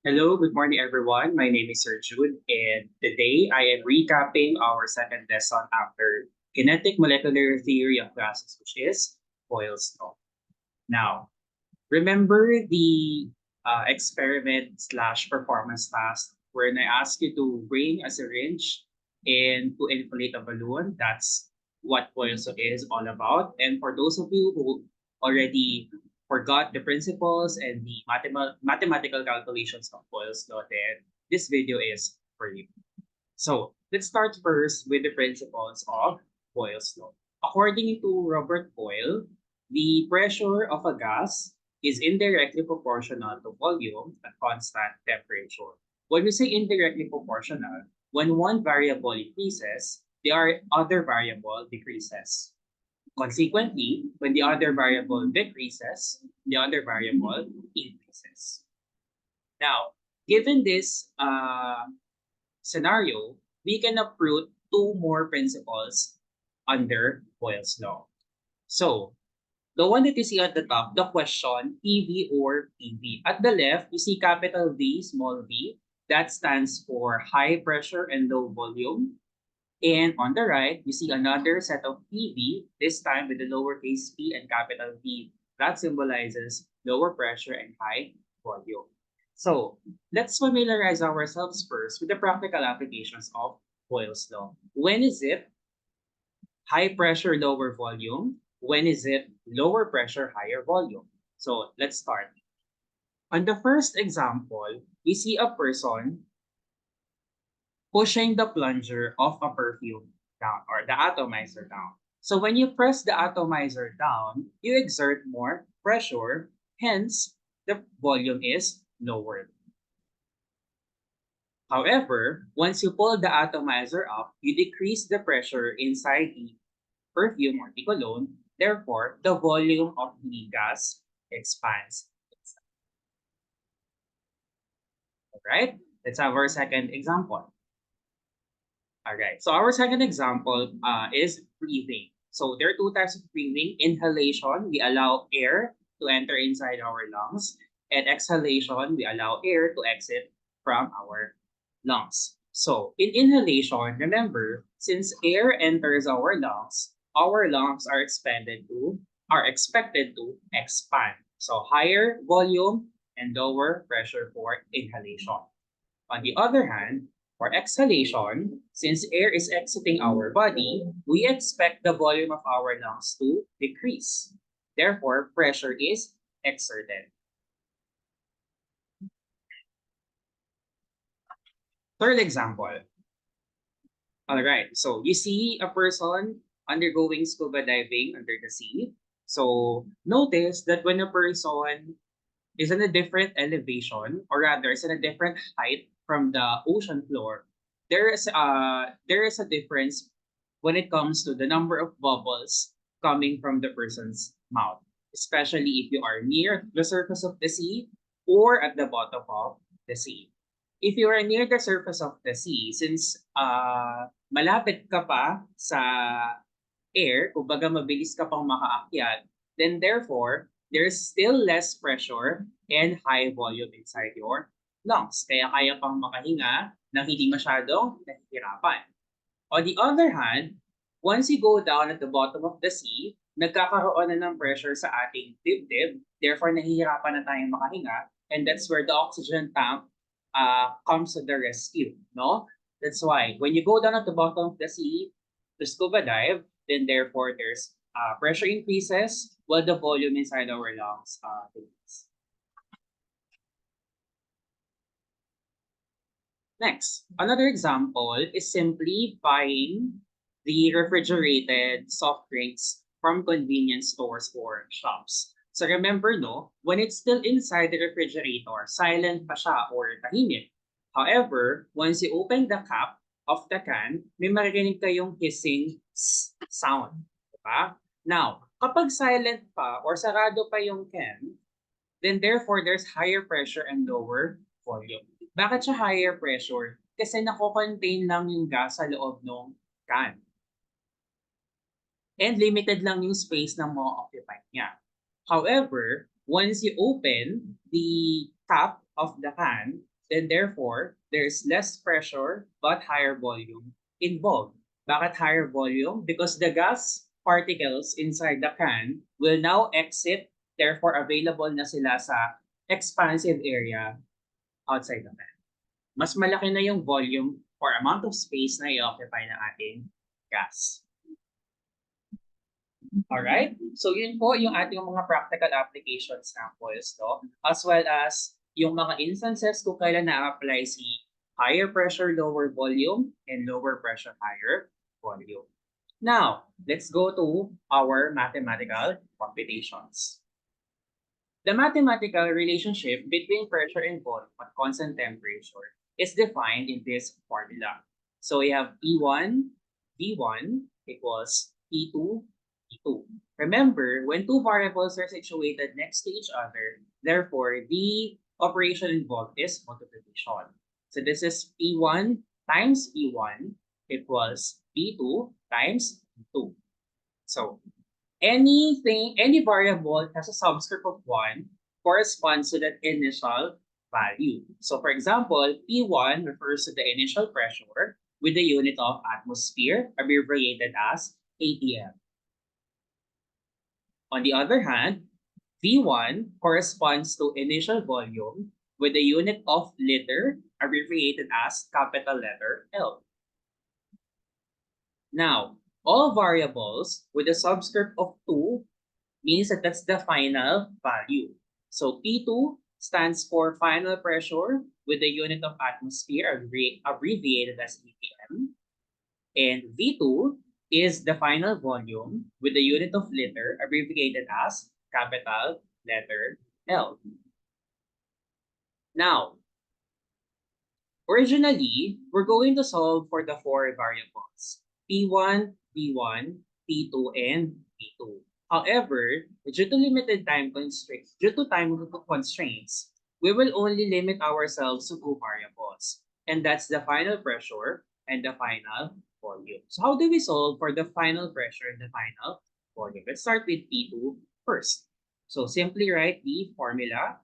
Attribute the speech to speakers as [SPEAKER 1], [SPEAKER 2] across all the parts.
[SPEAKER 1] Hello, good morning everyone. My name is Sir Jude, and today I am recapping our second lesson after kinetic molecular theory of gases, which is Boyle's law. Now, remember the experiment slash performance task wherein I asked you to bring a syringe and to inflate a balloon. That's what Boyle's law is all about. And for those of you who already forgot the principles and the mathematical calculations of Boyle's law, then this video is for you. So let's start first with the principles of Boyle's law. According to Robert Boyle, the pressure of a gas is indirectly proportional to volume at constant temperature. When we say indirectly proportional, when one variable increases, the other variable decreases. Consequently, when the other variable decreases, the other variable increases. Now, given this scenario, we can uproot two more principles under Boyle's law. So, the one that you see at the top, the question, PV or PV. At the left, you see capital V, small v. That stands for high pressure and low volume. And on the right, you see another set of PV, this time with the lowercase p and capital V. That symbolizes lower pressure and high volume. So let's familiarize ourselves first with the practical applications of Boyle's law. When is it high pressure, lower volume? When is it lower pressure, higher volume? So let's start. On the first example, we see a person pushing the plunger of a perfume down or the atomizer down. So when you press the atomizer down, you exert more pressure, hence the volume is lowered. However, once you pull the atomizer up, you decrease the pressure inside the perfume or the cologne. Therefore, the volume of the gas expands. All right, let's have our second example. All right, so our second example is breathing. So there are two types of breathing. Inhalation, we allow air to enter inside our lungs. And exhalation, we allow air to exit from our lungs. So in inhalation, remember, since air enters our lungs are expected to expand. So higher volume and lower pressure for inhalation. On the other hand, for exhalation, since air is exiting our body, we expect the volume of our lungs to decrease. Therefore, pressure is exerted. Third example. All right, so you see a person undergoing scuba diving under the sea. So notice that when a person is in a different elevation, or rather is in a different height from the ocean floor, there is a difference when it comes to the number of bubbles coming from the person's mouth, especially if you are near the surface of the sea or at the bottom of the sea. If you are near the surface of the sea, since malapit ka pa sa air, kumbaga mabilis ka pang makaakyat, then therefore, there's still less pressure and high volume inside your lungs. Kaya kaya pang makahinga nang hindi masyadong nahihirapan. On the other hand, once you go down at the bottom of the sea, nagkakaroon na ng pressure sa ating dibdib, therefore nahihirapan na tayong makahinga, and that's where the oxygen tank comes to the rescue, no? That's why when you go down at the bottom of the sea to scuba dive, then therefore there's pressure increases while the volume inside our lungs decreases. Next, another example is simply buying the refrigerated soft drinks from convenience stores or shops. So remember, no, when it's still inside the refrigerator, silent pa siya or tahimik. However, once you open the cap of the can, may maririnig kayong hissing sound. Diba? Now, kapag silent pa or sarado pa yung can, then therefore there's higher pressure and lower volume. Bakit siya higher pressure? Kasi nako-contain lang yung gas sa loob ng can. And limited lang yung space na mo-occupy niya. However, once you open the cap of the can, then therefore, there's less pressure but higher volume involved. Bakit higher volume? Because the gas particles inside the can will now exit, therefore available na sila sa expansive area outside the can. Mas malaki na yung volume or amount of space na i-occupy ng ating gas. Alright? So yun po yung ating mga practical application samples, no? As well as yung mga instances kung kailan na-apply si higher pressure, lower volume, and lower pressure, higher volume. Now, let's go to our mathematical computations. The mathematical relationship between pressure and volume at constant temperature is defined in this formula. So we have P1, V1 equals P2, P2. Remember, when two variables are situated next to each other, therefore, the operation involved is multiplication. So this is P1 times P1 equals P2 times P2. So any variable has a subscript of 1 corresponds to that initial value. So for example, P1 refers to the initial pressure with the unit of atmosphere, abbreviated as ATM. On the other hand, V1 corresponds to initial volume with the unit of liter, abbreviated as capital letter L. Now, all variables with a subscript of 2 means that that's the final value. So P2 stands for final pressure with the unit of atmosphere, abbreviated as ATM. And V2 is the final volume with the unit of liter, abbreviated as capital letter L. Now, originally, we're going to solve for the 4 variables, P1, V1, P2, and P2. However, due to time constraints, we will only limit ourselves to 2 variables, and that's the final pressure and the final volume. So how do we solve for the final pressure and the final volume? Let's start with P2 first. So simply write the formula,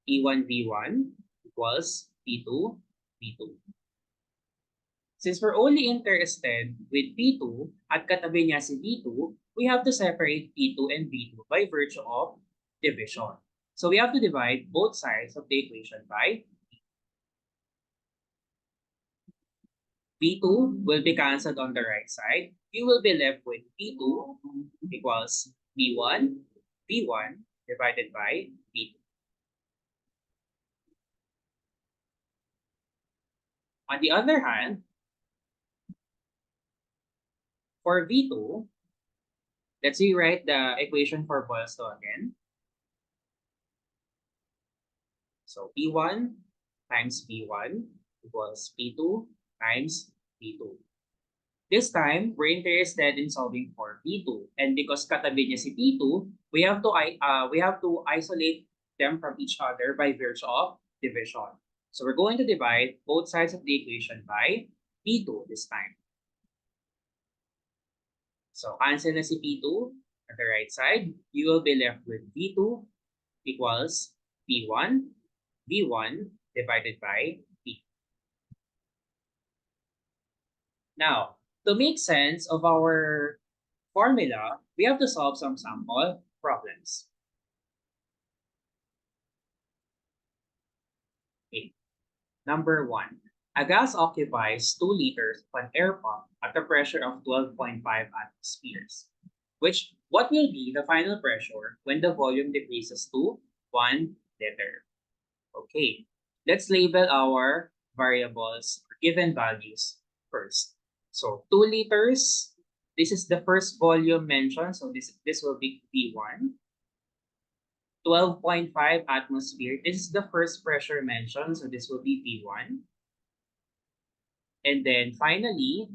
[SPEAKER 1] P1 V1 equals P2 V2. Since we're only interested with P2 at katabi niya si V2, we have to separate P2 and V2 by virtue of division. So we have to divide both sides of the equation by V2 will be cancelled on the right side. You will be left with P2 equals V1 divided by V2. On the other hand, for V2, let's rewrite the equation for Boyle's law again. So P1 times V1 equals P2 times P2. This time, we're interested in solving for P2. And because katabi niya si P2, we have to isolate them from each other by virtue of division. So we're going to divide both sides of the equation by P2 this time. So cancel na si P2 at the right side. You will be left with V2 equals P1 V1 divided by P. Now, to make sense of our formula, we have to solve some sample problems. Okay. Number 1. A gas occupies 2 liters of an air pump at a pressure of 12.5 atmospheres. What will be the final pressure when the volume decreases to 1 liter? Okay, let's label our variables or given values first. So 2 liters, this is the first volume mentioned, so this will be V1. 12.5 atmosphere, this is the first pressure mentioned, so this will be V1. And then finally,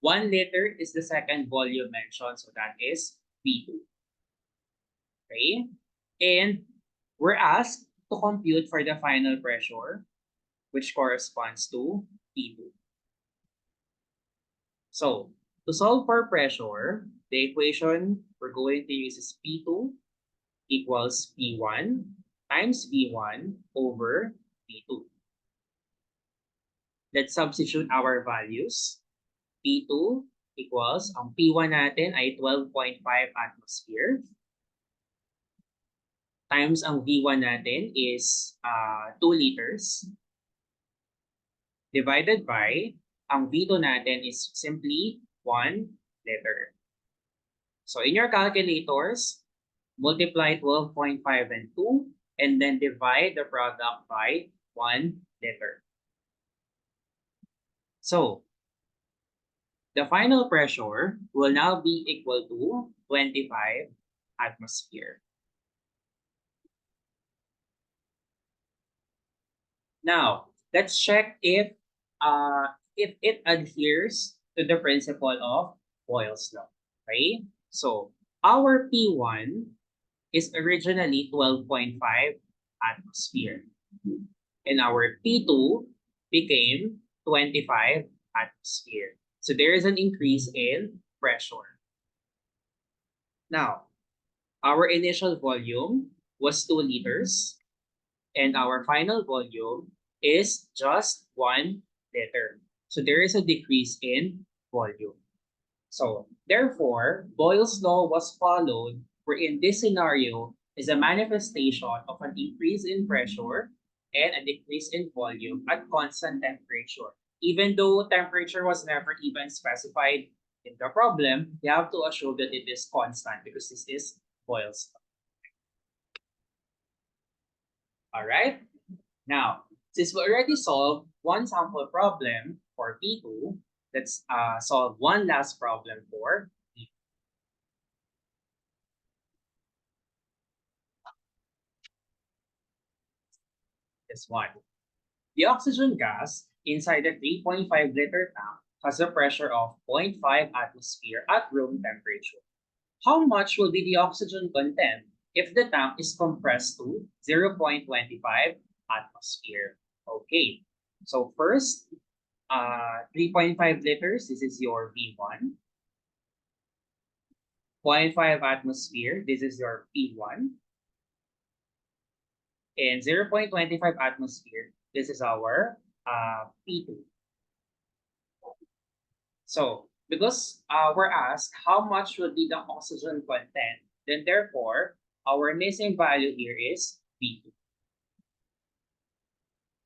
[SPEAKER 1] 1 liter is the second volume mentioned, so that is V2. Okay, and we're asked to compute for the final pressure, which corresponds to P2. So, to solve for pressure, the equation we're going to use is P2 equals P1 times V1 over P2. Let's substitute our values. P2 equals, ang P1 natin ay 12.5 atmosphere. Times ang V1 natin is 2 liters. Divided by, ang V2 natin is simply 1 liter. So in your calculators, multiply 12.5 and 2, and then divide the product by 1 liter. So the final pressure will now be equal to 25 atmosphere. Now, let's check if it adheres to the principle of Boyle's law. Okay? So, our P1 is originally 12.5 atmosphere. And our P2 became 25 atmosphere. So, there is an increase in pressure. Now, our initial volume was 2 liters. And our final volume is just 1 liter. So there is a decrease in volume. So therefore, Boyle's law was followed, wherein this scenario is a manifestation of an increase in pressure and a decrease in volume at constant temperature. Even though temperature was never even specified in the problem, you have to assume that it is constant because this is Boyle's law. All right. Now, since we already solved one sample problem for P2, let's solve one last problem for P2. This one. The oxygen gas inside the 3.5 liter tank has a pressure of 0.5 atmosphere at room temperature. How much will be the oxygen content if the tank is compressed to 0.25 atmosphere? Okay, so first, 3.5 liters, this is your V1. 0.5 atmosphere, this is your P1. And 0.25 atmosphere, this is our P2. So, because we're asked how much will be the oxygen content, then therefore, our missing value here is B2.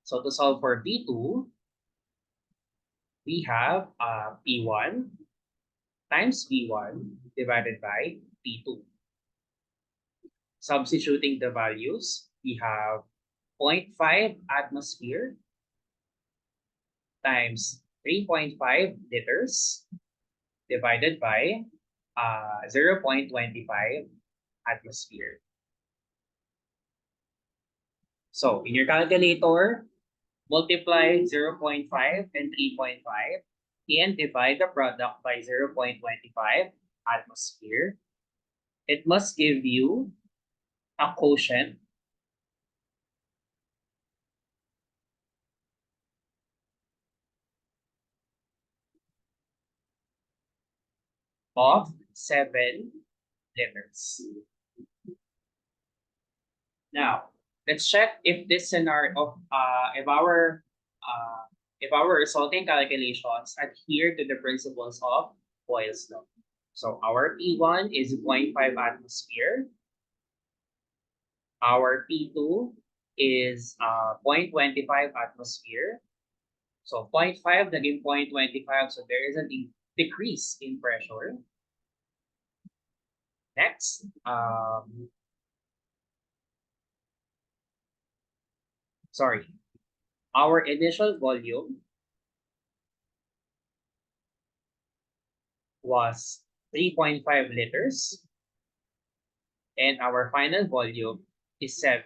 [SPEAKER 1] So to solve for B2, we have P1 times V1 divided by P2. Substituting the values, we have 0.5 atmosphere times 3.5 liters divided by 0.25 atmosphere. So in your calculator, multiply 0.5 and 3.5 and divide the product by 0.25 atmosphere. It must give you a quotient of 7 liters. Now, let's check if this scenario, if our resulting calculations adhere to the principles of Boyle's law. So our P1 is 0.5 atmosphere. Our P2 is 0.25 atmosphere. So 0.5 naging 0.25, so there is a decrease in pressure. Next, our initial volume was 3.5 liters, and our final volume is 7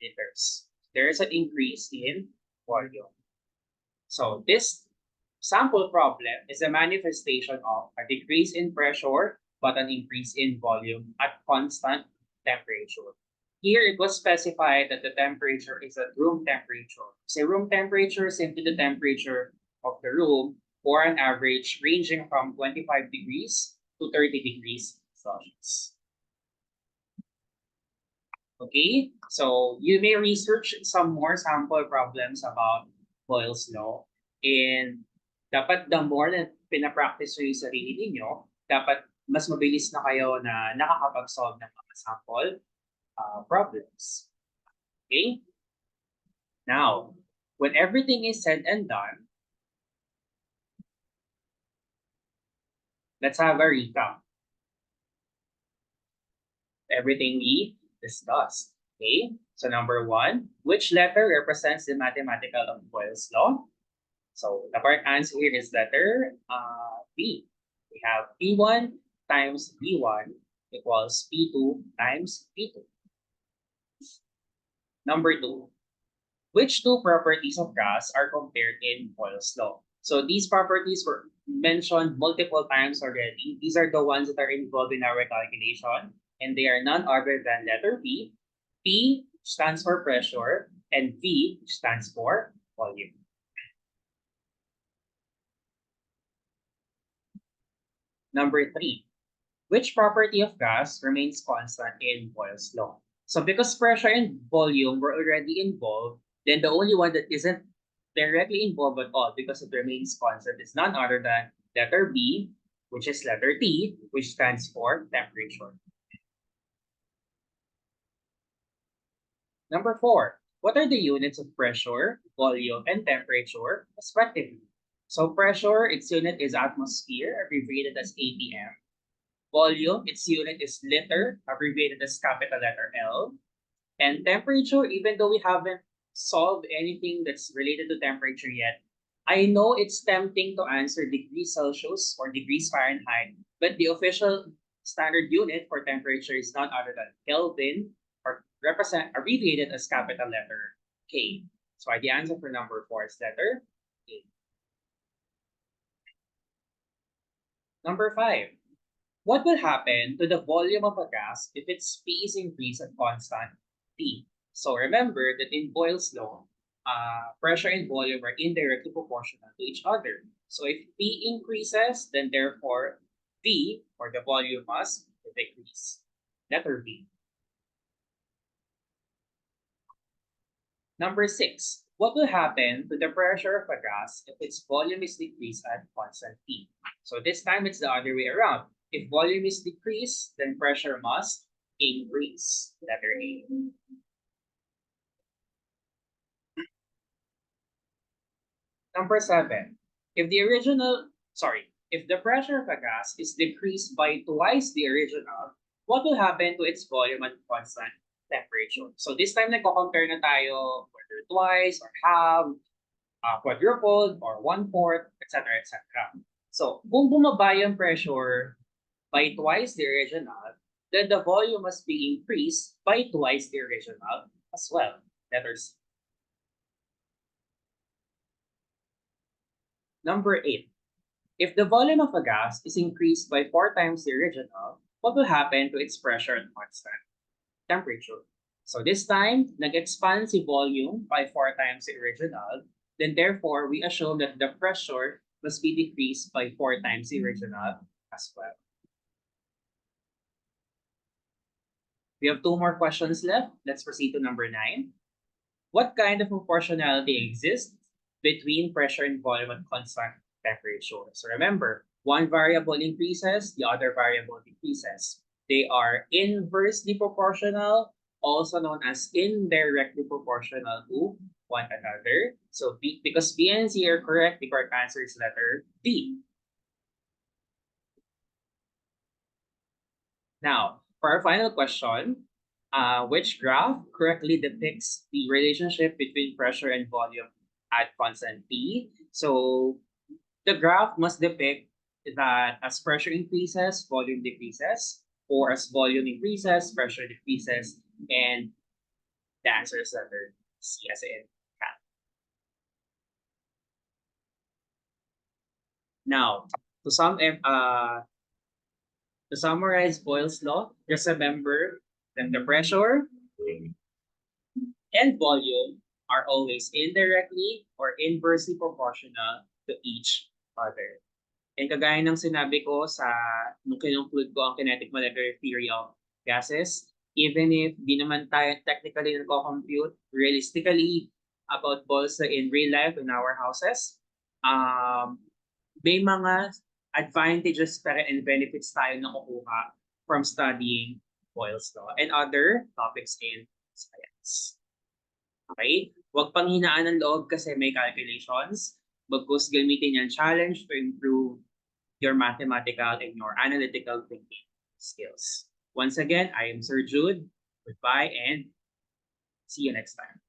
[SPEAKER 1] liters. There is an increase in volume. So this sample problem is a manifestation of a decrease in pressure but an increase in volume at constant temperature. Here, it was specified that the temperature is at room temperature. So room temperature is simply the temperature of the room for an average ranging from 25 degrees to 30 degrees Celsius. Okay, so you may research some more sample problems about Boyle's law, and dapat the more na pinapractice nyo yung sarili ninyo, dapat mas mabilis na kayo na nakakapag-solve ng mga sample problems. Okay? Now, when everything is said and done, let's have a recap. Everything we discussed. Okay? So number one, which letter represents the mathematical of Boyle's law? So the correct answer here is letter B. We have P1 times B1 equals P2 times P2. Number two, which two properties of gas are compared in Boyle's law? So these properties were mentioned multiple times already. These are the ones that are involved in our calculation, and they are none other than letter P. P stands for pressure, and V stands for volume. Number three, which property of gas remains constant in Boyle's law? So because pressure and volume were already involved, then the only one that isn't directly involved at all because it remains constant is none other than letter B, which is letter T, which stands for temperature. Number four, what are the units of pressure, volume, and temperature, respectively? So pressure, its unit is atmosphere, abbreviated as ATM. Volume, its unit is liter, abbreviated as capital letter L. And temperature, even though we haven't solved anything that's related to temperature yet, I know it's tempting to answer degrees Celsius or degrees Fahrenheit, but the official standard unit for temperature is none other than Kelvin, or represent abbreviated as capital letter K. So the answer for number four is letter K. Number five, what will happen to the volume of a gas if its P is increased at constant T? So remember that in Boyle's law, pressure and volume are indirectly proportional to each other. So if P increases, then therefore V, or the volume, must decrease. Letter V. Number six, what will happen to the pressure of a gas if its volume is decreased at constant T? So this time it's the other way around. If volume is decreased, then pressure must increase. Letter A. Number seven, if the pressure of a gas is decreased by twice the original, what will happen to its volume at constant temperature? So this time nagko-compare na tayo whether twice or half, quadrupled or one-fourth, etc., etc. So kung bumaba yung pressure by twice the original, then the volume must be increased by twice the original as well. Letter C. Number eight, if the volume of a gas is increased by 4 times the original, what will happen to its pressure at constant temperature? So this time, nag-expand si volume by 4 times the original, then therefore, we assume that the pressure must be decreased by 4 times the original as well. We have two more questions left. Let's proceed to number 9. What kind of proportionality exists between pressure and volume at constant temperature? So remember, one variable increases, the other variable decreases. They are inversely proportional, also known as indirectly proportional to one another. So because B and C are correct, the correct answer is letter D. Now, for our final question, which graph correctly depicts the relationship between pressure and volume at constant T? So the graph must depict that as pressure increases, volume decreases, or as volume increases, pressure decreases, and the answer is letter C as in cat. Now, to sum to summarize Boyle's law, just remember that the pressure and volume are always indirectly or inversely proportional to each other. And kagaya ng sinabi ko nung kinunclude ko ang kinetic molecular theory of gases, even if di naman tayo technically nagko-compute realistically about balsa in real life in our houses, um, may mga advantages pa rin and benefits tayo nakukuha from studying Boyle's Law and other topics in science. Okay? Huwag panghinaan ng loob kasi may calculations. Bagkus gamitin yung challenge to improve your mathematical and your analytical thinking skills. Once again, I am Sir Jude. Goodbye and see you next time.